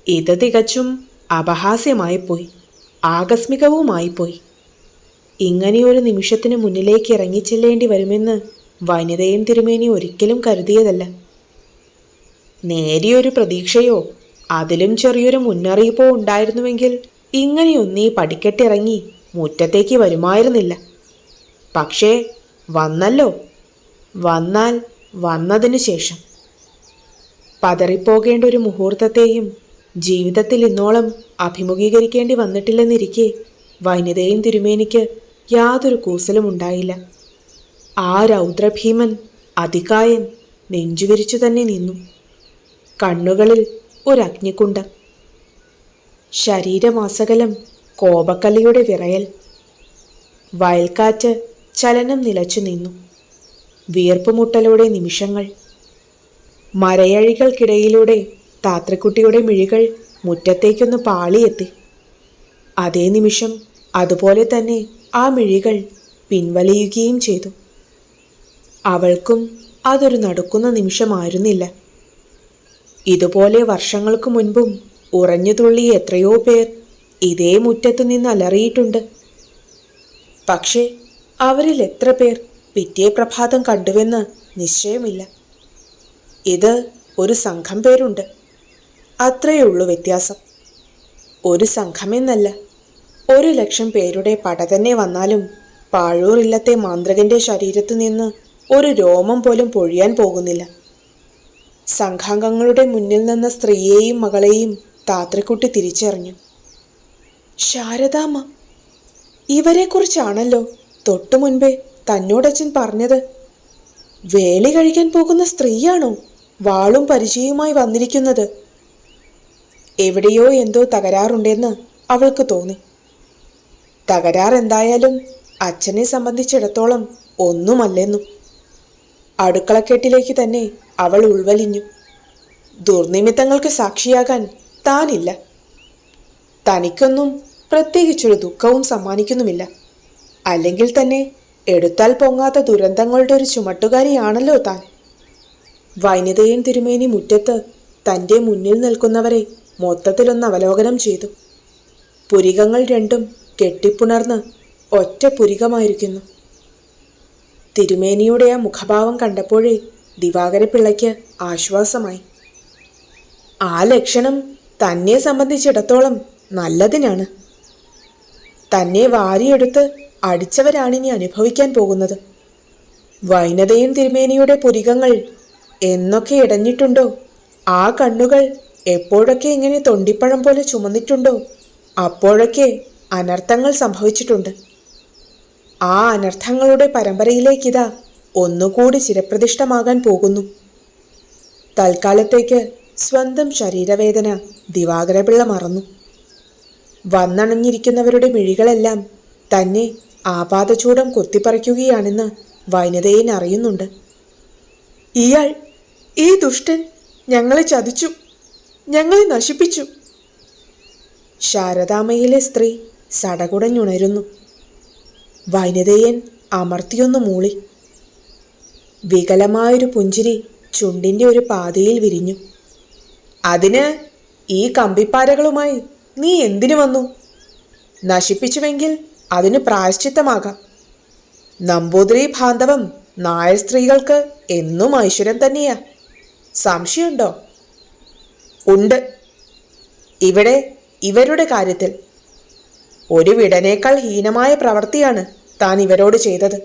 ഇത് തികച്ചും അപഹാസ്യമായിപ്പോയി, ആകസ്മികവുമായിപ്പോയി. ഇങ്ങനെയൊരു നിമിഷത്തിന് മുന്നിലേക്ക് ഇറങ്ങിച്ചെല്ലേണ്ടി വരുമെന്ന് വനിതയും തിരുമേനി ഒരിക്കലും കരുതിയതല്ല. നേരിയൊരു പ്രതീക്ഷയോ അതിലും ചെറിയൊരു മുന്നറിയിപ്പോ ഉണ്ടായിരുന്നുവെങ്കിൽ ഇങ്ങനെയൊന്നീ പടിക്കെട്ടിറങ്ങി മുറ്റത്തേക്ക് വരുമായിരുന്നില്ല. പക്ഷേ വന്നല്ലോ. വന്നാൽ വന്നതിനു ശേഷം പതറിപ്പോകേണ്ട ഒരു മുഹൂർത്തത്തെയും ജീവിതത്തിൽ ഇന്നോളം അഭിമുഖീകരിക്കേണ്ടി വന്നിട്ടില്ലെന്നിരിക്കെ വനിതയും തിരുമേനിക്ക് യാതൊരു കൂസലും ഉണ്ടായില്ല. ആ രൗദ്രഭീമൻ അതികായൻ നെഞ്ചുവിരിച്ചു തന്നെ നിന്നു. കണ്ണുകളിൽ ഒരഗ്നികുണ്ഡം, ശരീരമാസകലം കോപക്കല്ലിയുടെ വിറയൽ. വയൽക്കാറ്റ് ചലനം നിലച്ചു നിന്നു. വിയർപ്പുമുട്ടലോടെ നിമിഷങ്ങൾ. മരയഴികൾക്കിടയിലൂടെ താത്രക്കുട്ടിയുടെ മിഴികൾ മുറ്റത്തേക്കൊന്ന് പാളിയെത്തി. അതേ നിമിഷം അതുപോലെ തന്നെ ആ മിഴികൾ പിൻവലിയുകയും ചെയ്തു. അവൾക്കും അതൊരു നടുക്കുന്ന നിമിഷമായിരുന്നില്ല. ഇതുപോലെ വർഷങ്ങൾക്ക് മുൻപും ഉറഞ്ഞുതുള്ളി എത്രയോ പേർ ഇതേ മുറ്റത്തു നിന്ന് അലറിയിട്ടുണ്ട്. പക്ഷേ അവരിൽ എത്ര പേർ പിറ്റേ പ്രഭാതം കണ്ടുവെന്ന് നിശ്ചയമില്ല. ഇത് ഒരു സംഘം പേരുണ്ട്, അത്രയുള്ളൂ വ്യത്യാസം. ഒരു സംഘമെന്നല്ല, 1,00,000 പേരുടെ പട തന്നെ വന്നാലും പാഴൂർ ഇല്ലത്തെ മാന്ത്രികന്റെ ശരീരത്തു നിന്ന് ഒരു രോമം പോലും പൊഴിയാൻ പോകുന്നില്ല. സംഘാംഗങ്ങളുടെ മുന്നിൽ നിന്ന സ്ത്രീയെയും മകളെയും താത്രക്കുട്ടി തിരിച്ചറിഞ്ഞു. ശാരദാമ്മ, ഇവരെക്കുറിച്ചാണല്ലോ തൊട്ടു മുൻപേ തന്നോടച്ഛൻ പറഞ്ഞത്. വേളി കഴിക്കാൻ പോകുന്ന സ്ത്രീയാണോ വാളും പരിചയവുമായി വന്നിരിക്കുന്നത്? എവിടെയോ എന്തോ തകരാറുണ്ടെന്ന് അവൾക്ക് തോന്നി. തകരാർ എന്തായാലും അച്ഛനെ സംബന്ധിച്ചിടത്തോളം ഒന്നുമല്ലെന്നു. അടുക്കളക്കെട്ടിലേക്ക് തന്നെ അവൾ ഉൾവലിഞ്ഞു. ദുർനിമിത്തങ്ങൾക്ക് സാക്ഷിയാകാൻ താനില്ല. തനിക്കൊന്നും പ്രത്യേകിച്ചൊരു ദുഃഖവും സമ്മാനിക്കുന്നുമില്ല. അല്ലെങ്കിൽ തന്നെ എടുത്താൽ പൊങ്ങാത്ത ദുരന്തങ്ങളുടെ ഒരു ചുമട്ടുകാരിയാണല്ലോ താൻ. വനിതയും തിരുമേനി മുറ്റത്ത് തൻ്റെ മുന്നിൽ നിൽക്കുന്നവരെ മൊത്തത്തിലൊന്ന് അവലോകനം ചെയ്തു. പുരികങ്ങൾ രണ്ടും കെട്ടിപ്പുണർന്ന് ഒറ്റ പുരികമായിരിക്കുന്നു. തിരുമേനിയുടെ ആ മുഖഭാവം കണ്ടപ്പോഴേ ദിവാകരപിള്ളയ്ക്ക് ആശ്വാസമായി. ആ ലക്ഷണം തന്നെ സംബന്ധിച്ചിടത്തോളം നല്ലതിനാണ്. തന്നെ വാരിയെടുത്ത് അടിച്ചവരാണിനി അനുഭവിക്കാൻ പോകുന്നത്. വൈനതയും തിരുമേനിയുടെ പുരികങ്ങൾ എന്നൊക്കെ ഇടഞ്ഞിട്ടുണ്ടോ, ആ കണ്ണുകൾ എപ്പോഴൊക്കെ ഇങ്ങനെ തൊണ്ടിപ്പഴം പോലെ ചുമന്നിട്ടുണ്ടോ, അപ്പോഴൊക്കെ അനർത്ഥങ്ങൾ സംഭവിച്ചിട്ടുണ്ട്. ആ അനർത്ഥങ്ങളുടെ പരമ്പരയിലേക്കിതാ ഒന്നുകൂടി ചിരപ്രതിഷ്ഠമാകാൻ പോകുന്നു. തൽക്കാലത്തേക്ക് സ്വന്തം ശരീരവേദന ദിവാകരപിള്ള മറന്നു. വന്നണഞ്ഞിരിക്കുന്നവരുടെ മിഴികളെല്ലാം തന്നെ ആപാദചൂടം കൊത്തിപ്പറിക്കുകയാണെന്ന് വൈനതയൻ അറിയുന്നുണ്ട്. ഇയാൾ, ഈ ദുഷ്ടൻ ഞങ്ങളെ ചതിച്ചു, ഞങ്ങളെ നശിപ്പിച്ചു. ശാരദാമ്മയിലെ സ്ത്രീ സടകുടഞ്ഞുണരുന്നു. വൈനതയൻ അമർത്തിയൊന്നു മൂളി. വികലമായൊരു പുഞ്ചിരി ചുണ്ടിൻ്റെ ഒരു പാതയിൽ വിരിഞ്ഞു. അതിന് ഈ കമ്പിപ്പാരകളുമായി നീ എന്തിനു വന്നു? നശിപ്പിച്ചുവെങ്കിൽ അതിന് പ്രായശ്ചിത്തമാകാം. നമ്പൂതിരി ബാന്ധവം നായർ സ്ത്രീകൾക്ക് എന്നും ഐശ്വര്യം തന്നെയാ. സംശയമുണ്ടോ? ഉണ്ട്. ഇവിടെ ഇവരുടെ കാര്യത്തിൽ ഒരു വിടനേക്കാൾ ഹീനമായ പ്രവൃത്തിയാണ് താൻ ഇവരോട് ചെയ്തത്.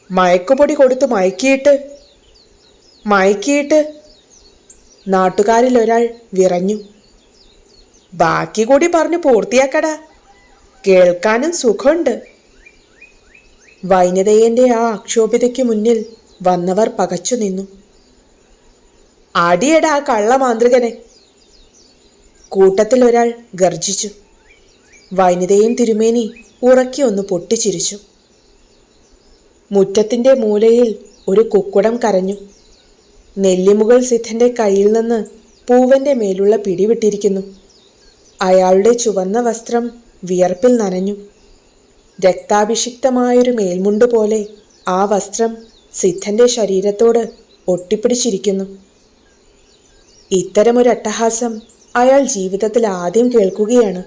മയക്കുപൊടി കൊടുത്ത് മയക്കിയിട്ട് നാട്ടുകാരിൽ ഒരാൾ വിറഞ്ഞു. ബാക്കി കൂടി പറഞ്ഞു പൂർത്തിയാക്കടാ, കേൾക്കാനും സുഖമുണ്ട്. വൈനതയന്റെ ആ അക്ഷോഭ്യതയ്ക്ക് മുന്നിൽ വന്നവർ പകച്ചു നിന്നു. അടിയടാ കള്ളമാന്ത്രികനെ, കൂട്ടത്തിൽ ഒരാൾ ഗർജിച്ചു. വൈനതയും തിരുമേനി ഉറക്കി ഒന്ന് പൊട്ടിച്ചിരിച്ചു. മുറ്റത്തിൻ്റെ മൂലയിൽ ഒരു കുക്കുടം കരഞ്ഞു. നെല്ലിമുകൾ സിദ്ധന്റെ കയ്യിൽ നിന്ന് പൂവന്റെ മേലുള്ള പിടിവിട്ടിരിക്കുന്നു. അയാളുടെ ചുവന്ന വസ്ത്രം വിയർപ്പിൽ നനഞ്ഞു. രക്താഭിഷിക്തമായൊരു മേൽമുണ്ട് പോലെ ആ വസ്ത്രം സിദ്ധന്റെ ശരീരത്തോട് ഒട്ടിപ്പിടിച്ചിരിക്കുന്നു. ഇത്തരമൊരു അട്ടഹാസം അയാൾ ജീവിതത്തിൽ ആദ്യം കേൾക്കുകയാണ്.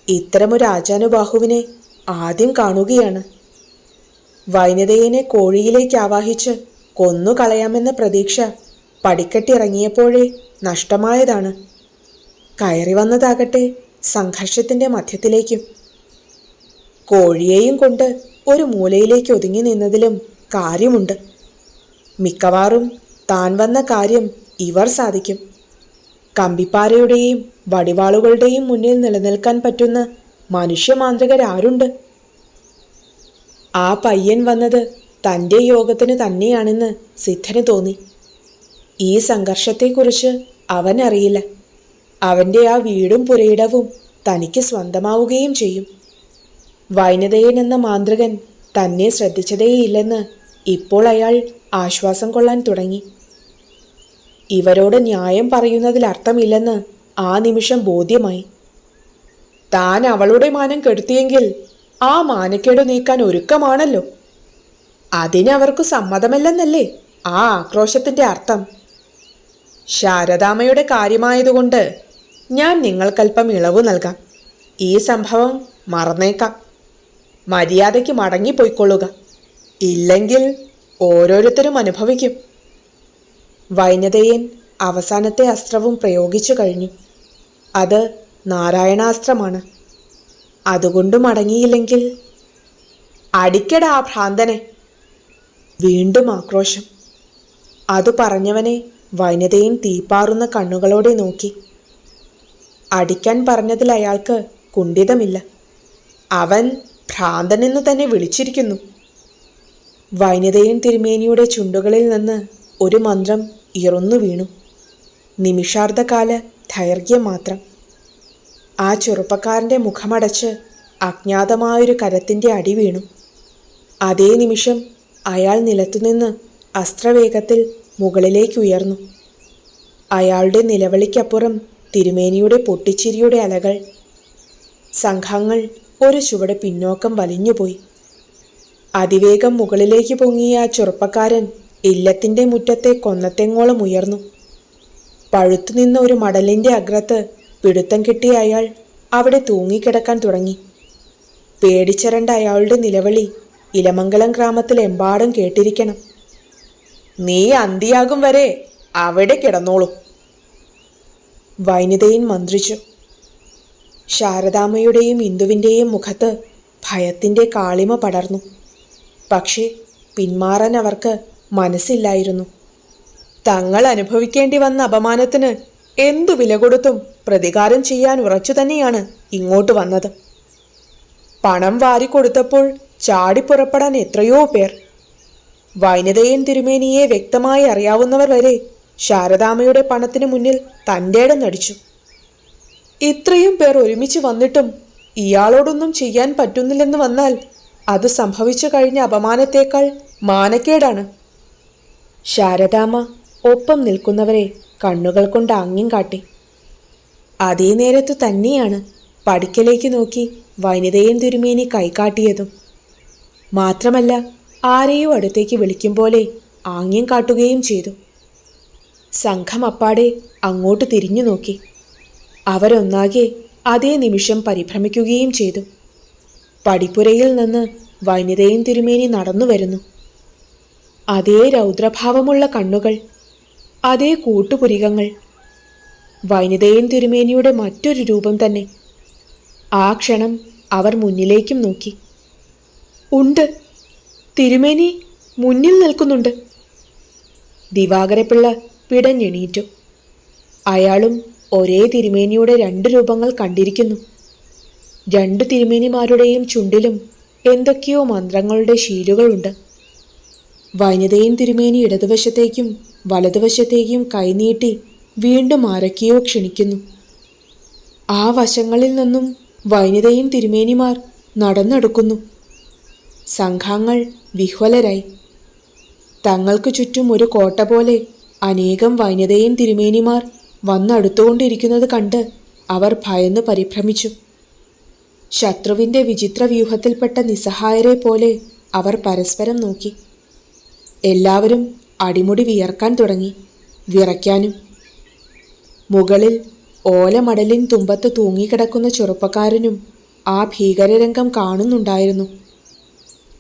ഇത്തരമൊരു ആജാനുബാഹുവിനെ ആദ്യം കാണുകയാണ്. വൈനതേയനെ കോഴിയിലേക്ക് ആവാഹിച്ച് കൊന്നുകളയാമെന്ന പ്രതീക്ഷ പടിക്കെട്ടിറങ്ങിയപ്പോഴേ നഷ്ടമായതാണ്. കയറി വന്നതാകട്ടെ സംഘർഷത്തിൻ്റെ മധ്യത്തിലേക്കും. കോഴിയെയും കൊണ്ട് ഒരു മൂലയിലേക്ക് ഒതുങ്ങി നിന്നതിലും കാര്യമുണ്ട്. മിക്കവാറും താൻ വന്ന കാര്യം ഇവർ സാധിക്കും. കമ്പിപ്പാരയുടെയും വടിവാളുകളുടെയും മുന്നിൽ നിലനിൽക്കാൻ പറ്റുന്ന മനുഷ്യമാന്ത്രികരാരുണ്ട്? ആ പയ്യൻ വന്നത് തൻ്റെ യോഗത്തിന് തന്നെയാണെന്ന് സിദ്ധന് തോന്നി. ഈ സംഘർഷത്തെക്കുറിച്ച് അവനറിയില്ല. അവൻ്റെ ആ വീടും പുരയിടവും തനിക്ക് സ്വന്തമാവുകയും ചെയ്യും. വൈനതയൻ എന്ന മാന്ത്രികൻ തന്നെ ശ്രദ്ധിച്ചതേയില്ലെന്ന് ഇപ്പോൾ അയാൾ ആശ്വാസം കൊള്ളാൻ തുടങ്ങി. ഇവരോട് ന്യായം പറയുന്നതിൽ അർത്ഥമില്ലെന്ന് ആ നിമിഷം ബോധ്യമായി. താൻ അവളുടെ മാനം കെടുത്തിയെങ്കിൽ ആ മാനക്കേട് നീക്കാൻ ഒരുക്കമാണല്ലോ. അതിനവർക്ക് സമ്മതമല്ലെന്നല്ലേ ആ ആക്രോശത്തിൻ്റെ അർത്ഥം. ശാരദാമ്മയുടെ കാര്യമായതുകൊണ്ട് ഞാൻ നിങ്ങൾക്കല്പം ഇളവ് നൽകാം. ഈ സംഭവം മറന്നേക്കാം. മര്യാദയ്ക്ക് മടങ്ങിപ്പോയിക്കൊള്ളുക. ഇല്ലെങ്കിൽ ഓരോരുത്തരും അനുഭവിക്കും. വൈനതയൻ അവസാനത്തെ അസ്ത്രവും പ്രയോഗിച്ചു കഴിഞ്ഞു. അത് നാരായണാസ്ത്രമാണ്. അതുകൊണ്ട് മടങ്ങിയില്ലെങ്കിൽ അടിക്കട ആ ഭ്രാന്തനെ. വീണ്ടും ആക്രോശം. അത് പറഞ്ഞവനെ വൈനതയൻ തീപ്പാറുന്ന കണ്ണുകളോടെ നോക്കി. അടിക്കാൻ പറഞ്ഞതിൽ അയാൾക്ക് കുണ്ഠിതമില്ല. അവൻ ഭ്രാന്തനെന്നു തന്നെ വിളിച്ചിരിക്കുന്നു. വൈനതയൻ തിരുമേനിയുടെ ചുണ്ടുകളിൽ നിന്ന് ഒരു മന്ത്രം ഇറന്നു വീണു. നിമിഷാർദ്ധകാല ദൈർഘ്യം മാത്രം. ആ ചെറുപ്പക്കാരൻ്റെ മുഖമടച്ച് അജ്ഞാതമായൊരു കരത്തിൻ്റെ അടി വീണു. അതേ നിമിഷം അയാൾ നിലത്തുനിന്ന് അസ്ത്രവേഗത്തിൽ മുകളിലേക്ക് ഉയർന്നു. അയാളുടെ നിലവിളിക്കപ്പുറം തിരുമേനിയുടെ പൊട്ടിച്ചിരിയുടെ അലകൾ. സംഘങ്ങൾ ഒരു ചുവട് പിന്നോക്കം വലിഞ്ഞുപോയി. അതിവേഗം മുകളിലേക്ക് പൊങ്ങിയ ആ ചെറുപ്പക്കാരൻ ഇല്ലത്തിൻ്റെ മുറ്റത്തെ കൊന്നത്തെങ്ങോളം ഉയർന്നു. പഴുത്തുനിന്ന ഒരു മടലിൻ്റെ അഗ്രത്ത് പിടുത്തം കിട്ടിയ അയാൾ അവിടെ തൂങ്ങിക്കിടക്കാൻ തുടങ്ങി. പേടിച്ചരണ്ട അയാളുടെ നിലവിളി ഇലമംഗലം ഗ്രാമത്തിലെമ്പാടും കേട്ടിരിക്കണം. നീ അന്തിയാകും വരെ അവിടെ കിടന്നോളൂ. വൈനതയൻ മന്ത്രിച്ചു. ശാരദാമ്മയുടെയും ഇന്ദുവിൻ്റെയും മുഖത്ത് ഭയത്തിൻ്റെ കാളിമ പടർന്നു. പക്ഷേ പിന്മാറാൻ അവർക്ക് മനസ്സില്ലായിരുന്നു. തങ്ങൾ അനുഭവിക്കേണ്ടി വന്ന അപമാനത്തിന് എന്തു വില കൊടുത്തും പ്രതികാരം ചെയ്യാൻ ഉറച്ചു തന്നെയാണ് ഇങ്ങോട്ട് വന്നത്. പണം വാരിക്കൊടുത്തപ്പോൾ ചാടിപ്പുറപ്പെടാൻ എത്രയോ പേർ. വൈനതയൻ തിരുമേനിയെ വ്യക്തമായി അറിയാവുന്നവർ വരെ ശാരദാമ്മയുടെ പണത്തിന് മുന്നിൽ തൻ്റെ ഇടം നടിച്ചു. ഇത്രയും പേർ ഒരുമിച്ച് വന്നിട്ടും ഇയാളോടൊന്നും ചെയ്യാൻ പറ്റുന്നില്ലെന്ന് വന്നാൽ അത് സംഭവിച്ചു കഴിഞ്ഞ അപമാനത്തേക്കാൾ മാനക്കേടാണ്. ശാരദാമ്മ ഒപ്പം നിൽക്കുന്നവരെ കണ്ണുകൾ കൊണ്ട് ആംഗ്യം കാട്ടി. അതേ നേരത്തു തന്നെയാണ് പടിക്കലേക്ക് നോക്കി വൈനതയൻ തിരുമേനി കൈകാട്ടിയതും. മാത്രമല്ല ആരെയോ അടുത്തേക്ക് വിളിക്കും പോലെ ആംഗ്യം കാട്ടുകയും ചെയ്തു. സംഘം അപ്പാടെ അങ്ങോട്ട് തിരിഞ്ഞു നോക്കി. അവരൊന്നാകെ അതേ നിമിഷം പരിഭ്രമിക്കുകയും ചെയ്തു. പടിപ്പുരയിൽ നിന്ന് വൈനതയൻ തിരുമേനി നടന്നു വരുന്നു. അതേ രൗദ്രഭാവമുള്ള കണ്ണുകൾ, അതേ കൂട്ടുപുരികങ്ങൾ. വൈനതയൻ തിരുമേനിയുടെ മറ്റൊരു രൂപം തന്നെ. ആ ക്ഷണം അവർ മുന്നിലേക്കും നോക്കി. ഉണ്ട്, തിരുമേനി മുന്നിൽ നിൽക്കുന്നുണ്ട്. ദിവാകരപിള്ള പിടഞ്ഞെണീറ്റു. അയാളും ഒരേ തിരുമേനിയുടെ 2 രൂപങ്ങൾ കണ്ടിരിക്കുന്നു. 2 തിരുമേനിമാരുടെയും ചുണ്ടിലും എന്തൊക്കെയോ മന്ത്രങ്ങളുടെ ശീലുകളുണ്ട്. വൈനതയൻ തിരുമേനി ഇടതുവശത്തേക്കും വലതുവശത്തേക്കും കൈനീട്ടി വീണ്ടും ആരൊക്കെയോ ക്ഷണിക്കുന്നു. ആ വശങ്ങളിൽ നിന്നും വൈനതയൻ തിരുമേനിമാർ നടന്നെടുക്കുന്നു. സംഘങ്ങൾ വിഹ്വലരായി. തങ്ങൾക്ക് ചുറ്റും ഒരു കോട്ട പോലെ അനേകം വൈനതയൻ തിരുമേനിമാർ വന്നടുത്തുകൊണ്ടിരിക്കുന്നത് കണ്ട് അവർ ഭയന്ന് പരിഭ്രമിച്ചു. ശത്രുവിൻ്റെ വിചിത്ര വ്യൂഹത്തിൽപ്പെട്ട നിസ്സഹായരെ പോലെ അവർ പരസ്പരം നോക്കി. എല്ലാവരും അടിമുടി വിയർക്കാൻ തുടങ്ങി, വിറയ്ക്കാനും. മുകളിൽ ഓലമടലിൻ തുമ്പത്ത് തൂങ്ങിക്കിടക്കുന്ന ചെറുപ്പക്കാരനും ആ ഭീകരരംഗം കാണുന്നുണ്ടായിരുന്നു.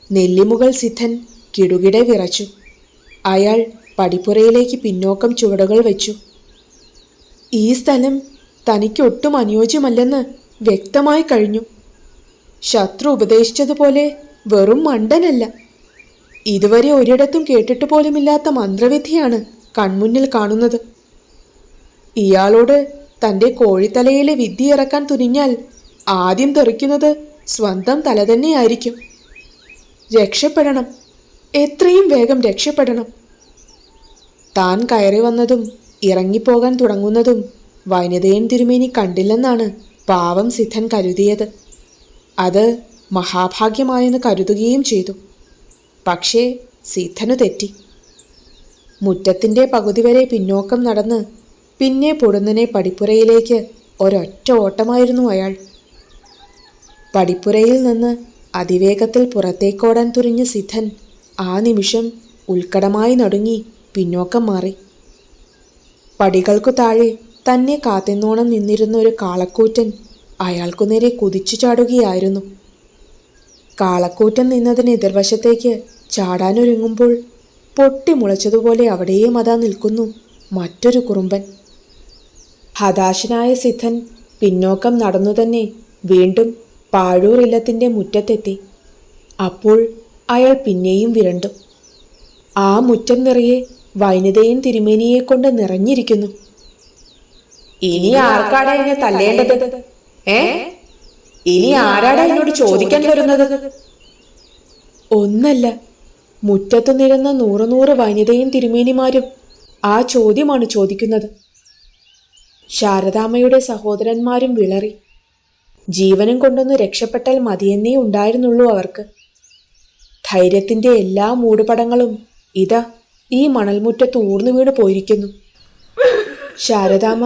നെല്ലിമുകൾ സിദ്ധൻ കിടുകിടെ വിറച്ചു. അയാൾ പടിപ്പുരയിലേക്ക് പിന്നോക്കം ചുവടുകൾ വെച്ചു. ഈ സ്ഥലം തനിക്കൊട്ടും അനുയോജ്യമല്ലെന്ന് വ്യക്തമായി കഴിഞ്ഞു. ശത്രു ഉപദേശിച്ചതുപോലെ വെറും മണ്ടനല്ല. ഇതുവരെ ഒരിടത്തും കേട്ടിട്ട് പോലുമില്ലാത്ത മന്ത്രവിദ്യയാണ് കൺമുന്നിൽ കാണുന്നത്. ഇയാളോട് തൻ്റെ കോഴിത്തലയിലെ വിദ്യ ഇറക്കാൻ തുനിഞ്ഞാൽ ആദ്യം തെറിക്കുന്നത് സ്വന്തം തല തന്നെയായിരിക്കും. രക്ഷപ്പെടണം, എത്രയും വേഗം രക്ഷപ്പെടണം. താൻ കയറി വന്നതും ഇറങ്ങിപ്പോകാൻ തുടങ്ങുന്നതും വൈനതയൻ തിരുമേനി കണ്ടില്ലെന്നാണ് പാവം സിദ്ധൻ കരുതിയത്. അത് മഹാഭാഗ്യമായെന്ന് കരുതുകയും ചെയ്തു. പക്ഷേ സിദ്ധനു തെറ്റി. മുറ്റത്തിൻ്റെ പകുതി വരെ പിന്നോക്കം നടന്ന് പിന്നെ പൊടുന്നനെ പടിപ്പുരയിലേക്ക് ഒരൊറ്റ ഓട്ടമായിരുന്നു അയാൾ. പടിപ്പുരയിൽ നിന്ന് അതിവേഗത്തിൽ പുറത്തേക്കോടാൻ തുനിഞ്ഞ സിദ്ധൻ ആ നിമിഷം ഉൽക്കടമായി നടുങ്ങി പിന്നോക്കം മാറി. പടികൾക്കു താഴെ തന്നെ കാത്തെന്നോണം നിന്നിരുന്ന ഒരു കാളക്കൂറ്റൻ അയാൾക്കു നേരെ കുതിച്ചു ചാടുകയായിരുന്നു. കാളക്കൂറ്റൻ നിന്നതിന് എതിർവശത്തേക്ക് ചാടാനൊരുങ്ങുമ്പോൾ പൊട്ടിമുളച്ചതുപോലെ അവിടെയും അതാ നിൽക്കുന്നു മറ്റൊരു കുറുമ്പൻ. ഹതാശനായ സിദ്ധൻ പിന്നോക്കം നടന്നു തന്നെ വീണ്ടും പാഴൂർ ഇല്ലത്തിൻ്റെ മുറ്റത്തെത്തി. അപ്പോൾ അയാൾ പിന്നെയും വിരണ്ടു. ആ മുറ്റം നിറയെ വൈനതയൻ തിരുമേനിയെ കൊണ്ട് നിറഞ്ഞിരിക്കുന്നു. ഇനി ആർക്കാടാ എന്നെ തല്ലേണ്ടത്? ഇനി ആരാടാ എന്നോട് ചോദിക്കാൻ വരുന്നത്? ഒന്നല്ല, മുറ്റത്തു നിരന്ന 100 വനിതയും തിരുമേനിമാരും ആ ചോദ്യമാണ് ചോദിക്കുന്നത്. ശാരദാമ്മയുടെ സഹോദരന്മാരും വിളറി. ജീവനും കൊണ്ടൊന്ന് രക്ഷപ്പെട്ടാൽ മതിയെന്നേ ഉണ്ടായിരുന്നുള്ളൂ അവർക്ക്. ധൈര്യത്തിൻ്റെ എല്ലാ മൂടുപടങ്ങളും ഇതാ ഈ മണൽമുറ്റത്ത് ഊർന്നു വീണ് പോയിരിക്കുന്നു. ശാരദാമ്മ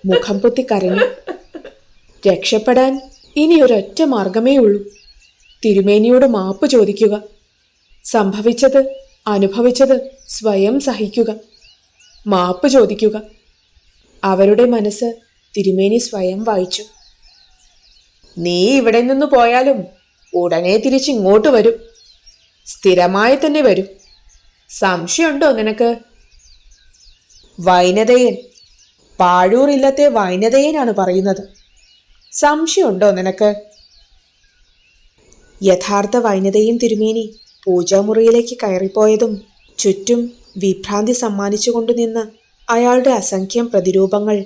മുഖം പൊത്തി കരഞ്ഞു. രക്ഷപ്പെടാൻ ഇനി ഒരൊറ്റ മാർഗമേ ഉള്ളൂ. തിരുമേനിയോട് മാപ്പ് ചോദിക്കുക. സംഭവിച്ചത് അനുഭവിച്ചത് സ്വയം സഹിക്കുക. മാപ്പ് ചോദിക്കുക. അവരുടെ മനസ്സ് തിരുമേനി സ്വയം വായിച്ചു. നീ ഇവിടെ നിന്ന് പോയാലും ഉടനെ തിരിച്ചിങ്ങോട്ട് വരും. സ്ഥിരമായി തന്നെ വരും. സംശയമുണ്ടോ നിനക്ക്? വൈനതയൻ, പാഴൂർ ഇല്ലത്തെ വൈനതയനാണ് പറയുന്നത്. സംശയമുണ്ടോ നിനക്ക്? യഥാർത്ഥ വൈനതയൻ തിരുമേനി പൂജാമുറിയിലേക്ക് കയറിപ്പോയതും ചുറ്റും വിഭ്രാന്തി സമ്മാനിച്ചുകൊണ്ടു നിന്ന അയാളുടെ അസംഖ്യം പ്രതിരൂപങ്ങൾ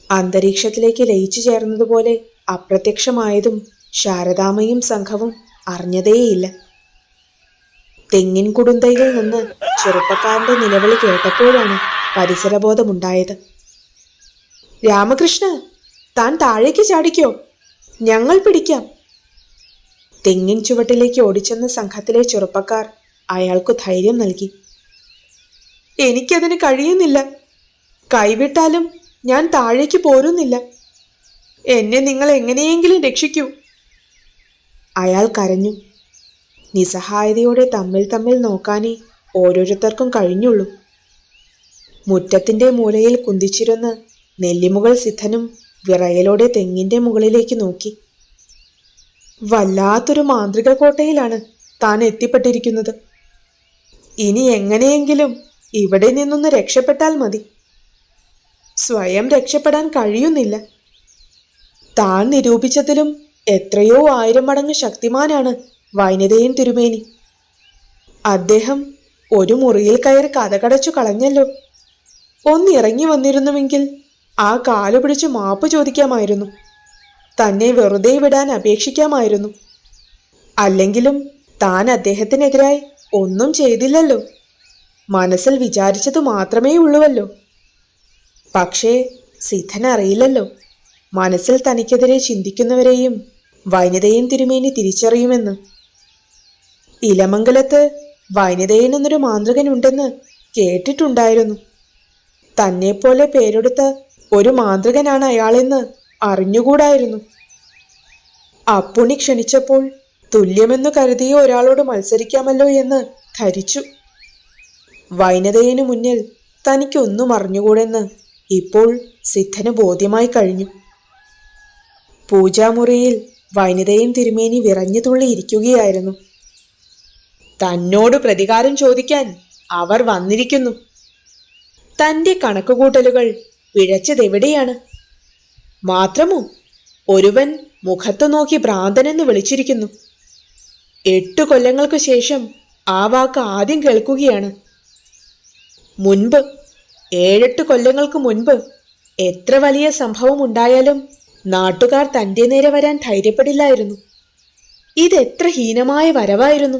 അന്തരീക്ഷത്തിലേക്ക് ലയിച്ചു ചേർന്നതുപോലെ അപ്രത്യക്ഷമായതും ശാരദാമ്മയും സംഘവും അറിഞ്ഞതേയില്ല. തെങ്ങിൻ കുടുന്തയിൽ നിന്ന് ചെറുപ്പക്കാരന്റെ നിലവിളി കേട്ടപ്പോഴാണ് പരിസരബോധമുണ്ടായത്. രാമകൃഷ്ണ, താൻ താഴേക്ക് ചാടിക്കോ, ഞങ്ങൾ പിടിക്കാം. തെങ്ങിൻ ചുവട്ടിലേക്ക് ഓടിച്ചെന്ന സംഘത്തിലെ ചെറുപ്പക്കാർ അയാൾക്കു ധൈര്യം നൽകി. എനിക്കതിന് കഴിയുന്നില്ല. കൈവിട്ടാലും ഞാൻ താഴേക്ക് പോരുന്നില്ല. എന്നെ നിങ്ങൾ എങ്ങനെയെങ്കിലും രക്ഷിക്കൂ. അയാൾ കരഞ്ഞു. നിസ്സഹായതയോടെ തമ്മിൽ നോക്കാനേ ഓരോരുത്തർക്കും കഴിഞ്ഞുള്ളൂ. മുറ്റത്തിൻ്റെ മൂലയിൽ കുന്തിച്ചിരുന്ന് നെല്ലിമുകൾ സിദ്ധനും വിറയലോടെ തെങ്ങിൻ്റെ മുകളിലേക്ക് നോക്കി. വല്ലാത്തൊരു മാന്ത്രിക കോട്ടയിലാണ് താൻ എത്തിപ്പെട്ടിരിക്കുന്നത്. ഇനി എങ്ങനെയെങ്കിലും ഇവിടെ നിന്നൊന്ന് രക്ഷപ്പെട്ടാൽ മതി. സ്വയം രക്ഷപ്പെടാൻ കഴിയുന്നില്ല. താൻ നിരൂപിച്ചതിലും എത്രയോ 1000 മടങ്ങ് ശക്തിമാനാണ് വൈനതയൻ തിരുമേനി. അദ്ദേഹം ഒരു മുറിയിൽ കയറി കതകടച്ചു കളഞ്ഞല്ലോ. ഒന്നിറങ്ങി വന്നിരുന്നുവെങ്കിൽ ആ കാലു പിടിച്ച് മാപ്പ് ചോദിക്കാമായിരുന്നു. തന്നെ വെറുതെ വിടാൻ അപേക്ഷിക്കാമായിരുന്നു. അല്ലെങ്കിലും താൻ അദ്ദേഹത്തിനെതിരായി ഒന്നും ചെയ്തില്ലല്ലോ. മനസ്സിൽ വിചാരിച്ചത് മാത്രമേ ഉള്ളുവല്ലോ. പക്ഷേ സിദ്ധനറിയില്ലല്ലോ, മനസ്സിൽ തനിക്കെതിരെ ചിന്തിക്കുന്നവരെയും വൈനതയൻ തിരുമേനി തിരിച്ചറിയുമെന്ന്. ഇലമംഗലത്ത് വൈനതയൻ എന്നൊരു മാന്ത്രികനുണ്ടെന്ന് കേട്ടിട്ടുണ്ടായിരുന്നു. തന്നെപ്പോലെ പേരെടുത്ത ഒരു മാന്ത്രികനാണ് അയാളെന്ന് അറിഞ്ഞുകൂടായിരുന്നു. അപ്പുണി ക്ഷണിച്ചപ്പോൾ തുല്യമെന്നു കരുതിയ ഒരാളോട് മത്സരിക്കാമല്ലോ എന്ന് ധരിച്ചു. വൈനതയനു മുന്നിൽ തനിക്കൊന്നും അറിഞ്ഞുകൂടെന്ന് ഇപ്പോൾ സിദ്ധന് ബോധ്യമായി കഴിഞ്ഞു. പൂജാമുറിയിൽ വനിതയും തിരുമേനി വിറഞ്ഞു തുള്ളിയിരിക്കുകയായിരുന്നു. തന്നോട് പ്രതികാരം ചോദിക്കാൻ അവർ വന്നിരിക്കുന്നു. തന്റെ കണക്കുകൂട്ടലുകൾ പിഴച്ചതെവിടെയാണ്? മാത്രമോ ഒരുവൻ മുഖത്തു നോക്കി ഭ്രാന്തനെന്ന് വിളിച്ചിരിക്കുന്നു. 8 കൊല്ലങ്ങൾക്ക് ശേഷം ആ വാക്ക് ആദ്യം കേൾക്കുകയാണ്. മുൻപ് 7-8 കൊല്ലങ്ങൾക്ക് മുൻപ് എത്ര വലിയ സംഭവം ഉണ്ടായാലും നാട്ടുകാർ തന്റെ നേരെ വരാൻ ധൈര്യപ്പെടില്ലായിരുന്നു. ഇതെത്ര ഹീനമായ വരവായിരുന്നു!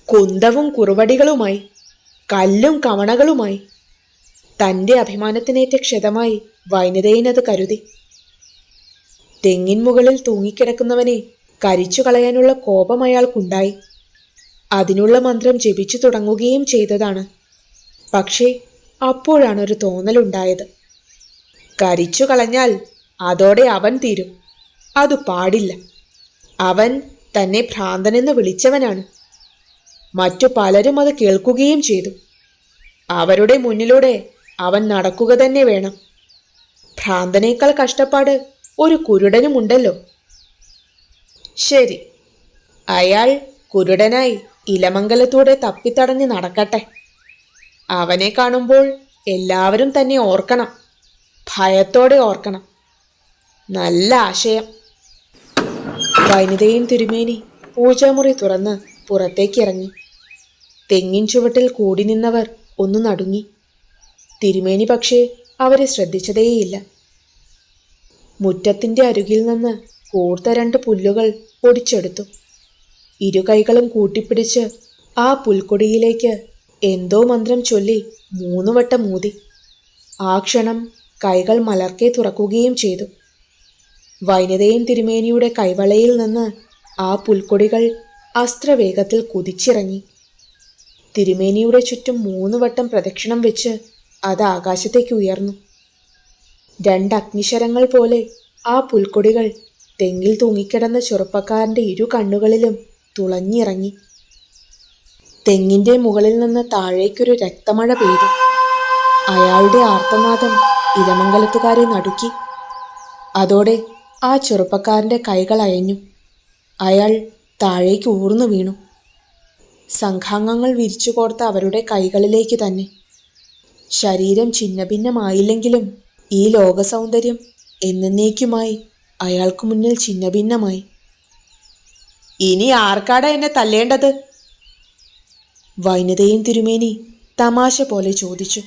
കുന്തവും കുറുവടികളുമായി, കല്ലും കവണകളുമായി. തന്റെ അഭിമാനത്തിനേറ്റ ക്ഷതമായി വൈനതേനത് കരുതി. തെങ്ങിൻ മുകളിൽ തൂങ്ങിക്കിടക്കുന്നവനെ കരിച്ചു കളയാനുള്ള കോപം അയാൾക്കുണ്ടായി. അതിനുള്ള മന്ത്രം ജപിച്ചു തുടങ്ങുകയും ചെയ്തതാണ്. പക്ഷേ അപ്പോഴാണൊരു തോന്നലുണ്ടായത്. കരിച്ചു കളഞ്ഞാൽ അതോടെ അവൻ തീരും. അതു പാടില്ല. അവൻ തന്നെ ഭ്രാന്തനെന്ന് വിളിച്ചവനാണ്. മറ്റു പലരും അത് കേൾക്കുകയും ചെയ്തു. അവരുടെ മുന്നിലൂടെ അവൻ നടക്കുക തന്നെ വേണം. ഭ്രാന്തനേക്കാൾ കഷ്ടപ്പാട് ഒരു കുരുടനുമുണ്ടല്ലോ. ശരി, അയാൾ കുരുടനായി ഇലമംഗലത്തൂടെ തപ്പിത്തടഞ്ഞ് നടക്കട്ടെ. അവനെ കാണുമ്പോൾ എല്ലാവരും തന്നെ ഓർക്കണം, ഭയത്തോടെ ഓർക്കണം. നല്ല ആശയം. വനിതയും തിരുമേനി പൂജാമുറി തുറന്ന് പുറത്തേക്കിറങ്ങി. തെങ്ങിൻ ചുവട്ടിൽ കൂടി നിന്നവർ ഒന്ന് നടുങ്ങി. തിരുമേനി പക്ഷേ അവരെ ശ്രദ്ധിച്ചതേയില്ല. മുറ്റത്തിന്റെ അരുകിൽ നിന്ന് കൂർത്ത 2 പുല്ലുകൾ പൊടിച്ചെടുത്തു. ഇരുകൈകളും കൂട്ടിപ്പിടിച്ച് ആ പുൽക്കൊടിയിലേക്ക് എന്തോ മന്ത്രം ചൊല്ലി 3 വട്ടം ഊതി. ആ ക്ഷണം കൈകൾ മലർക്കെ തുറക്കുകയും ചെയ്തു. വൈനതയും തിരുമേനിയുടെ കൈവളയിൽ നിന്ന് ആ പുൽക്കൊടികൾ അസ്ത്രവേഗത്തിൽ കുതിച്ചിറങ്ങി. തിരുമേനിയുടെ ചുറ്റും 3 വട്ടം പ്രദക്ഷിണം വെച്ച് അത് ആകാശത്തേക്ക് ഉയർന്നു. 2 അഗ്നിശരങ്ങൾ പോലെ ആ പുൽക്കൊടികൾ തെങ്ങിൽ തൂങ്ങിക്കിടന്ന ചെറുപ്പക്കാരൻ്റെ 2 കണ്ണുകളിലും തുളഞ്ഞിറങ്ങി. തെങ്ങിൻ്റെ മുകളിൽ നിന്ന് താഴേക്കൊരു രക്തമഴ പെയ്തു. അയാളുടെ ആർത്തനാദം ഇലമംഗലത്തുകാരെ നടുക്കി. അതോടെ ആ ചെറുപ്പക്കാരൻ്റെ കൈകൾ അയഞ്ഞു. അയാൾ താഴേക്ക് ഊർന്നു വീണു. സംഘാംഗങ്ങൾ വിരിച്ചു കോർത്ത അവരുടെ കൈകളിലേക്ക് തന്നെ. ശരീരം ഛിന്നഭിന്നമായില്ലെങ്കിലും ഈ ലോകസൗന്ദര്യം എന്നേക്കുമായി അയാൾക്ക് മുന്നിൽ ഛിന്നഭിന്നമായി. ഇനി ആർക്കാടാ എന്നെ തല്ലേണ്ടത്? വൈനതയും തിരുമേനി തമാശ പോലെ ചോദിച്ചു.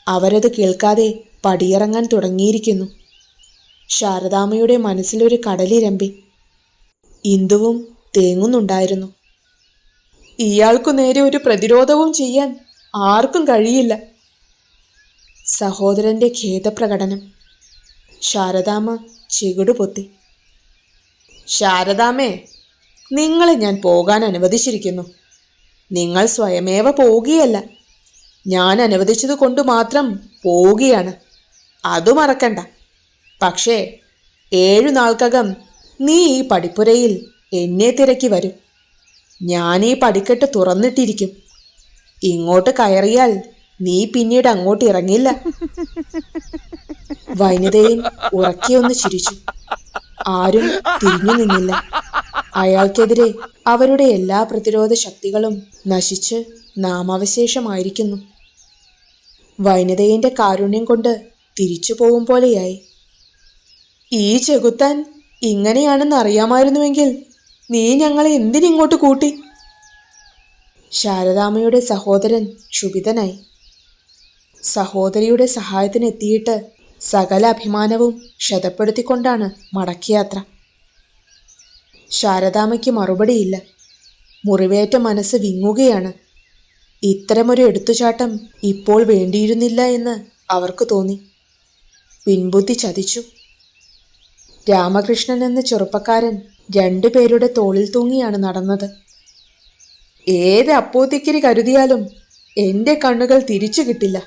അവരത് കേൾക്കാതെ പടിയിറങ്ങാൻ തുടങ്ങിയിരിക്കുന്നു. ശാരദാമ്മയുടെ മനസ്സിലൊരു കടലിരമ്പി. ഇന്ദുവും തേങ്ങുന്നുണ്ടായിരുന്നു. ഇയാൾക്കു നേരെ ഒരു പ്രതിരോധവും ചെയ്യാൻ ആർക്കും കഴിയില്ല. സഹോദരന്റെ ഖേദപ്രകടനം. ശാരദാമ്മ ചെകിടുപൊത്തി. ശാരദാമ്മേ, നിങ്ങളെ ഞാൻ പോകാൻ അനുവദിച്ചിരിക്കുന്നു. നിങ്ങൾ സ്വയമേവ പോവുകയല്ല. ഞാൻ അനുവദിച്ചത് കൊണ്ട് മാത്രം പോവുകയാണ്. അതു മറക്കണ്ട. പക്ഷേ 7 നാൾക്കകം നീ ഈ പടിപ്പുരയിൽ എന്നെ തിരക്കി വരും. ഞാൻ ഈ പടിക്കെട്ട് തുറന്നിട്ടിരിക്കും. ഇങ്ങോട്ട് കയറിയാൽ നീ പിന്നീട് അങ്ങോട്ട് ഇറങ്ങില്ല. വൈനതയൻ ഉറക്കിയൊന്ന് ചിരിച്ചു. ആരും തിരിഞ്ഞു നിന്നില്ല. അയാൾക്കെതിരെ അവരുടെ എല്ലാ പ്രതിരോധ ശക്തികളും നശിച്ച് നാമാവശേഷമായിരിക്കുന്നു. വൈനതയന്റെ കാരുണ്യം കൊണ്ട് തിരിച്ചു പോകും പോലെയായി. ഈ ചെകുത്താൻ ഇങ്ങനെയാണെന്ന് അറിയാമായിരുന്നുവെങ്കിൽ നീ ഞങ്ങളെ എന്തിനിങ്ങോട്ട് കൂട്ടി? ശാരദാമ്മയുടെ സഹോദരൻ ക്ഷുഭിതനായി. സഹോദരിയുടെ സഹായത്തിനെത്തിയിട്ട് സകല അഭിമാനവും ക്ഷതപ്പെടുത്തിക്കൊണ്ടാണ് മടക്കയാത്ര. ശാരദാമ്മയ്ക്ക് മറുപടിയില്ല. മുറിവേറ്റ മനസ്സ് വിങ്ങുകയാണ്. ഇത്തരമൊരു എടുത്തുചാട്ടം ഇപ്പോൾ വേണ്ടിയിരുന്നില്ല എന്ന് അവർക്ക് തോന്നി. പിൻബുദ്ധി ചതിച്ചു. രാമകൃഷ്ണൻ എന്ന ചെറുപ്പക്കാരൻ 2 പേരുടെ തോളിൽ തൂങ്ങിയാണ് നടന്നത്. ഏത് അപ്പോത്തിക്കിരി കരുതിയാലും എൻ്റെ കണ്ണുകൾ തിരിച്ചു കിട്ടില്ല.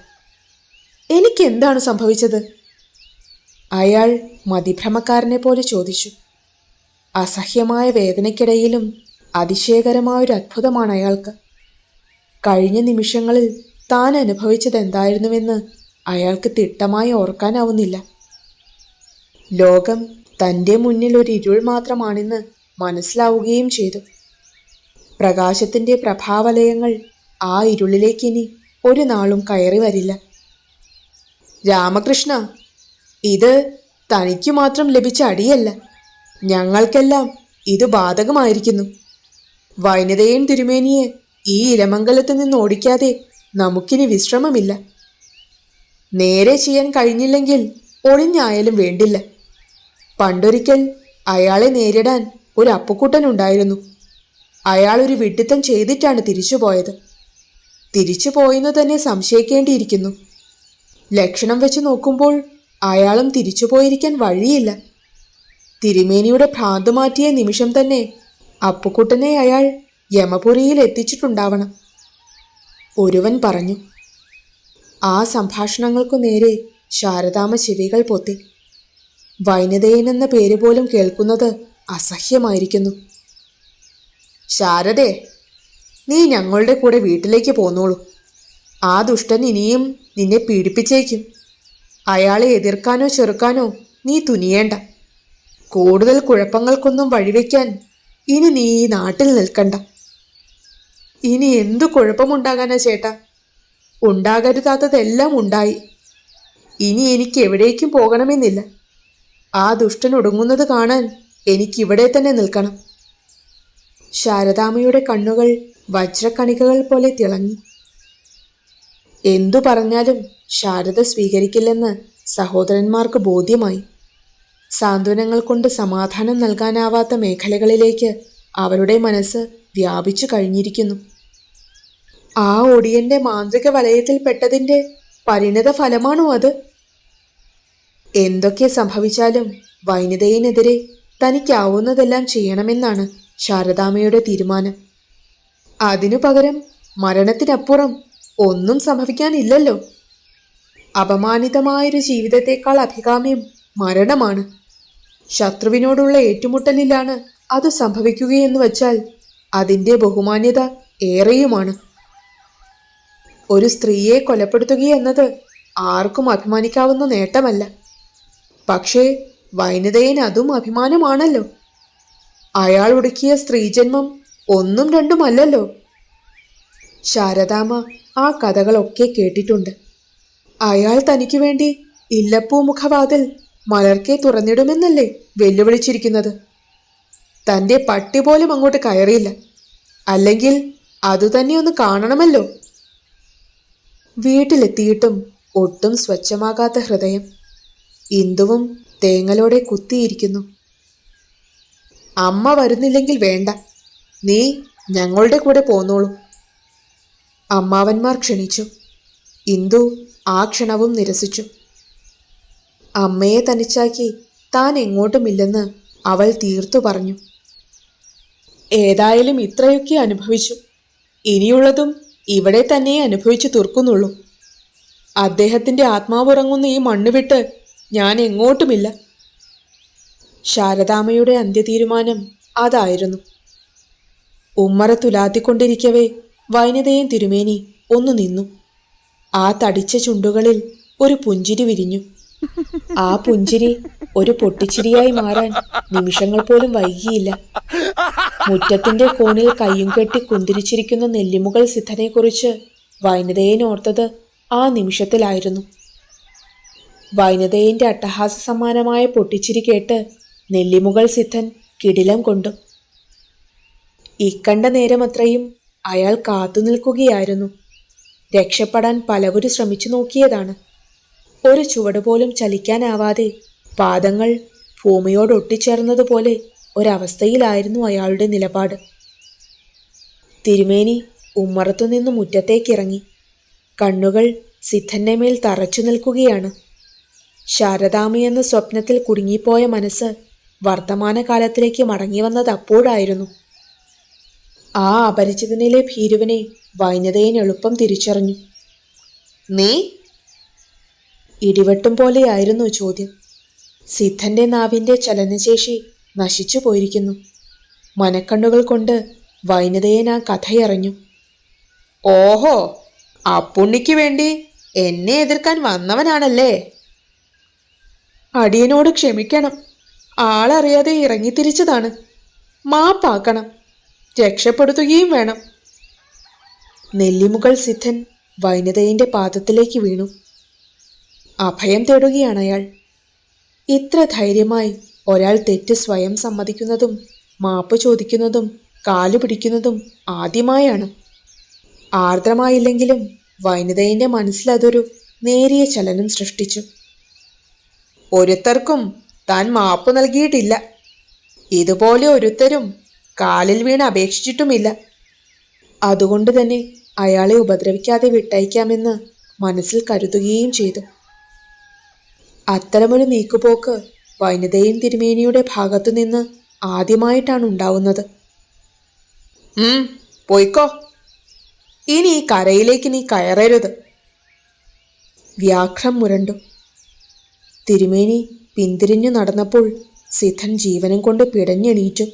എനിക്ക് എന്താണ് സംഭവിച്ചത്? അയാൾ മതിഭ്രമക്കാരനെ പോലെ ചോദിച്ചു. അസഹ്യമായ വേദനയ്ക്കിടയിലും അതിശയകരമായൊരു അത്ഭുതമാണ് അയാൾക്ക്. കഴിഞ്ഞ നിമിഷങ്ങളിൽ താൻ അനുഭവിച്ചത് എന്തായിരുന്നുവെന്ന് അയാൾക്ക് തിട്ടമായി ഓർക്കാനാവുന്നില്ല. ലോകം തൻ്റെ മുന്നിൽ ഒരു ഇരുൾ മാത്രമാണെന്ന് മനസ്സിലാവുകയും ചെയ്തു. പ്രകാശത്തിൻ്റെ പ്രഭാവലയങ്ങൾ ആ ഇരുളിലേക്കിനി ഒരു നാളും കയറി വരില്ല. രാമകൃഷ്ണ, ഇത് തനിക്കു മാത്രം ലഭിച്ച അടിയല്ല, ഞങ്ങൾക്കെല്ലാം ഇത് ബാധകമായിരിക്കുന്നു. വൈനതയൻ തിരുമേനിയെ ഈ ഇലമംഗലത്ത് നിന്ന് ഓടിക്കാതെ നമുക്കിനി വിശ്രമമില്ല. നേരെ ചെയ്യാൻ കഴിഞ്ഞില്ലെങ്കിൽ ഒളിഞ്ഞായാലും വേണ്ടില്ല. പണ്ടൊരിക്കൽ അയാളെ നേരിടാൻ ഒരു അപ്പുക്കുട്ടനുണ്ടായിരുന്നു. അയാൾ ഒരു വിഡ്ഢിത്തം ചെയ്തിട്ടാണ് തിരിച്ചുപോയത്. തിരിച്ചുപോയെന്ന് തന്നെ സംശയിക്കേണ്ടിയിരിക്കുന്നു. ലക്ഷണം വെച്ച് നോക്കുമ്പോൾ അയാളും തിരിച്ചുപോയിരിക്കാൻ വഴിയില്ല. തിരുമേനിയുടെ ഭ്രാന്ത് മാറ്റിയ നിമിഷം തന്നെ അപ്പുക്കുട്ടനെ അയാൾ യമപുരിയിൽ എത്തിച്ചിട്ടുണ്ടാവണം. ഒരുവൻ പറഞ്ഞു. ആ സംഭാഷണങ്ങൾക്കു നേരെ ശാരദാമ്മ ചെവികൾ പൊത്തി. വൈനതയൻ എന്ന പേര് പോലും കേൾക്കുന്നത് അസഹ്യമായിരിക്കുന്നു. ശാരദേ, നീ ഞങ്ങളുടെ കൂടെ വീട്ടിലേക്ക് പോന്നോളൂ. ആ ദുഷ്ടൻ ഇനിയും നിന്നെ പീഡിപ്പിച്ചേക്കും. അയാളെ എതിർക്കാനോ ചെറുക്കാനോ നീ തുനിയേണ്ട. കൂടുതൽ കുഴപ്പങ്ങൾക്കൊന്നും വഴിവെക്കാൻ ഇനി നീ ഈ നാട്ടിൽ നിൽക്കണ്ട. ഇനി എന്തു കുഴപ്പമുണ്ടാകാനാ ചേട്ടാ? ഉണ്ടാകരുതാത്തതെല്ലാം ഉണ്ടായി. ഇനി എനിക്ക് എവിടേക്കും പോകണമെന്നില്ല. ആ ദുഷ്ടൻ ഒടുങ്ങുന്നത് കാണാൻ എനിക്കിവിടെ തന്നെ നിൽക്കണം. ശാരദാമ്മയുടെ കണ്ണുകൾ വജ്രക്കണികകൾ പോലെ തിളങ്ങി. എന്തു പറഞ്ഞാലും ശാരദ സ്വീകരിക്കില്ലെന്ന് സഹോദരന്മാർക്ക് ബോധ്യമായി. സാന്ത്വനങ്ങൾ കൊണ്ട് സമാധാനം നൽകാനാവാത്ത മേഖലകളിലേക്ക് അവരുടെ മനസ്സ് വ്യാപിച്ചു കഴിഞ്ഞിരിക്കുന്നു. ആ ഒടിയന്റെ മാന്ത്രിക വലയത്തിൽപ്പെട്ടതിൻ്റെ പരിണത ഫലമാണോ അത്? എന്തൊക്കെ സംഭവിച്ചാലും വൈനതയെതിരെ തനിക്കാവുന്നതെല്ലാം ചെയ്യണമെന്നാണ് ശാരദാമ്മയുടെ തീരുമാനം. അതിനു പകരം മരണത്തിനപ്പുറം ഒന്നും സംഭവിക്കാനില്ലല്ലോ. അപമാനിതമായൊരു ജീവിതത്തേക്കാൾ അഭികാമ്യം മരണമാണ്. ശത്രുവിനോടുള്ള ഏറ്റുമുട്ടലിലാണ് അത് സംഭവിക്കുകയെന്ന് വച്ചാൽ അതിൻ്റെ ബഹുമാന്യത ഏറെയുമാണ്. ഒരു സ്ത്രീയെ കൊലപ്പെടുത്തുകയെന്നത് ആർക്കും അഭിമാനിക്കാവുന്ന നേട്ടമല്ല. പക്ഷേ വൈനതയൻ അതും അഭിമാനമാണല്ലോ. അയാൾ ഒടുക്കിയ സ്ത്രീജന്മം ഒന്നും രണ്ടുമല്ലല്ലോ. ശാരദാമ്മ ആ കഥകളൊക്കെ കേട്ടിട്ടുണ്ട്. അയാൾ തനിക്കു വേണ്ടി ഇല്ലപ്പൂ മുഖവാതിൽ മലർക്കെ തുറന്നിടുമെന്നല്ലേ വെല്ലുവിളിച്ചിരിക്കുന്നത്. തൻ്റെ പട്ടി പോലും അങ്ങോട്ട് കയറിയില്ല. അല്ലെങ്കിൽ അതുതന്നെ ഒന്ന് കാണണമല്ലോ. വീട്ടിലെത്തിയിട്ടും ഒട്ടും സ്വച്ഛമാകാത്ത ഹൃദയം. ഇന്ദുവും തേങ്ങലോടെ കുത്തിയിരിക്കുന്നു. അമ്മ വരുന്നില്ലെങ്കിൽ വേണ്ട, നീ ഞങ്ങളുടെ കൂടെ പോന്നോളൂ. അമ്മാവന്മാർ ക്ഷണിച്ചു. ഇന്ദു ആ ക്ഷണവും നിരസിച്ചു. അമ്മയെ തനിച്ചാക്കി താൻ എങ്ങോട്ടുമില്ലെന്ന് അവൾ തീർത്തു പറഞ്ഞു. ഏതായാലും ഇത്രയൊക്കെ അനുഭവിച്ചു. ഇനിയുള്ളതും ഇവിടെ തന്നെ അനുഭവിച്ചു തീർക്കുന്നുള്ളൂ. അദ്ദേഹത്തിൻ്റെ ആത്മാവുറങ്ങുന്ന ഈ മണ്ണ് വിട്ട് ഞാൻ എങ്ങോട്ടുമില്ല. ശാരദാമ്മയുടെ അന്ത്യതീരുമാനം അതായിരുന്നു. ഉമ്മറ തുലാത്തിക്കൊണ്ടിരിക്കവേ വൈനതയൻ തിരുമേനി ഒന്നു നിന്നു. ആ തടിച്ച ചുണ്ടുകളിൽ ഒരു പുഞ്ചിരി വിരിഞ്ഞു. ആ പുഞ്ചിരി ഒരു പൊട്ടിച്ചിരിയായി മാറാൻ നിമിഷങ്ങൾ പോലും വൈകിയില്ല. മുറ്റത്തിന്റെ കോണിൽ കയ്യും കെട്ടി കുന്തിരിച്ചിരിക്കുന്ന നെല്ലിമുകൾ സിദ്ധനെക്കുറിച്ച് വൈനതയൻ ഓർത്തത് ആ നിമിഷത്തിലായിരുന്നു. വൈനതയന്റെ അട്ടഹാസ സമാനമായ പൊട്ടിച്ചിരി കേട്ട് നെല്ലിമുകൾ സിദ്ധൻ കിടിലം കൊണ്ടു. ഇക്കണ്ട നേരമത്രയും അയാൾ കാത്തു നിൽക്കുകയായിരുന്നു. രക്ഷപ്പെടാൻ പലവരും ശ്രമിച്ചു നോക്കിയതാണ്. ഒരു ചുവട് പോലും ചലിക്കാനാവാതെ പാദങ്ങൾ ഭൂമിയോട് ഒട്ടിച്ചേർന്നതുപോലെ ഒരവസ്ഥയിലായിരുന്നു അയാളുടെ നിലപാട്. തിരുമേനി ഉമ്മറത്തുനിന്ന് മുറ്റത്തേക്കിറങ്ങി. കണ്ണുകൾ സിദ്ധന്റെ മേൽ തറച്ചു നിൽക്കുകയാണ്. ശാരദാമ്മയെന്ന സ്വപ്നത്തിൽ കുടുങ്ങിപ്പോയ മനസ്സ് വർത്തമാനകാലത്തിലേക്ക് മടങ്ങി വന്നത് അപ്പോഴായിരുന്നു. ആ അപരിചിതനിലെ ഭീരുവിനെ വൈനതയൻ എളുപ്പം തിരിച്ചറിഞ്ഞു. നീ? ഇടിവെട്ടും പോലെയായിരുന്നു ചോദ്യം. സിദ്ധന്റെ നാവിൻ്റെ ചലനശേഷി നശിച്ചു പോയിരിക്കുന്നു. മനക്കണ്ണുകൾ കൊണ്ട് വൈനതയൻ ആ കഥയറിഞ്ഞു. ഓഹോ, അപ്പുണ്ണിക്ക് വേണ്ടി എന്നെ എതിർക്കാൻ വന്നവനാണല്ലേ? അടിയനോട് ക്ഷമിക്കണം. ആളറിയാതെ ഇറങ്ങിത്തിരിച്ചതാണ്. മാപ്പാക്കണം. രക്ഷപ്പെടുത്തുകയും വേണം. നെല്ലിമുകൾ സിദ്ധൻ വൈനതയുടെ പാദത്തിലേക്ക് വീണു. അഭയം തേടുകയാണ് അയാൾ. ഇത്ര ധൈര്യമായി ഒരാൾ തെറ്റ് സ്വയം സമ്മതിക്കുന്നതും മാപ്പ് ചോദിക്കുന്നതും കാലു പിടിക്കുന്നതും ആദ്യമായാണ്. ആർദ്രമായില്ലെങ്കിലും വൈനതയുടെ മനസ്സിലതൊരു നേരിയ ചലനം സൃഷ്ടിച്ചു. ഒരുത്തർക്കും താൻ മാപ്പ് നൽകിയിട്ടില്ല. ഇതുപോലെ ഒരുത്തരും കാലിൽ വീണ് അപേക്ഷിച്ചിട്ടുമില്ല. അതുകൊണ്ട് തന്നെ അയാളെ ഉപദ്രവിക്കാതെ വിട്ടയക്കാമെന്ന് മനസ്സിൽ കരുതുകയും ചെയ്തു. അത്തരമൊരു നീക്കുപോക്ക് വൈനതയും തിരുമേനിയുടെ ഭാഗത്തുനിന്ന് ആദ്യമായിട്ടാണ് ഉണ്ടാവുന്നത്. പോയിക്കോ. ഇനി ഈ കരയിലേക്ക് നീ കയറരുത്. വ്യാഘ്രം മുരണ്ടു. തിരുമേനി പിന്തിരിഞ്ഞു നടന്നപ്പോൾ സിദ്ധൻ ജീവനം കൊണ്ട് പിടഞ്ഞെണീറ്റു.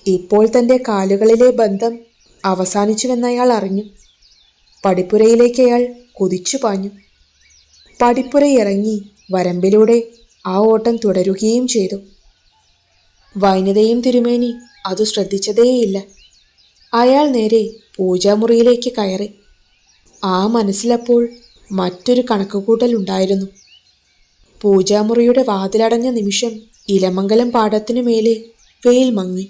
ഇപ്പോൾ തൻ്റെ കാലുകളിലെ ബന്ധം അവസാനിച്ചുവെന്നയാൾ അറിഞ്ഞു. പടിപ്പുരയിലേക്ക് അയാൾ കുതിച്ചു പാഞ്ഞു. പടിപ്പുരയിറങ്ങി വരമ്പിലൂടെ ആ ഓട്ടം തുടരുകയും ചെയ്തു. വൈനതയും തിരുമേനി അത് ശ്രദ്ധിച്ചതേയില്ല. അയാൾ നേരെ പൂജാമുറിയിലേക്ക് കയറി. ആ മനസ്സിലപ്പോൾ മറ്റൊരു കണക്കുകൂട്ടലുണ്ടായിരുന്നു. പൂജാമുറിയുടെ വാതിലടഞ്ഞ നിമിഷം ഇലമംഗലം പാടത്തിനു മേലെ വെയിൽ മങ്ങി.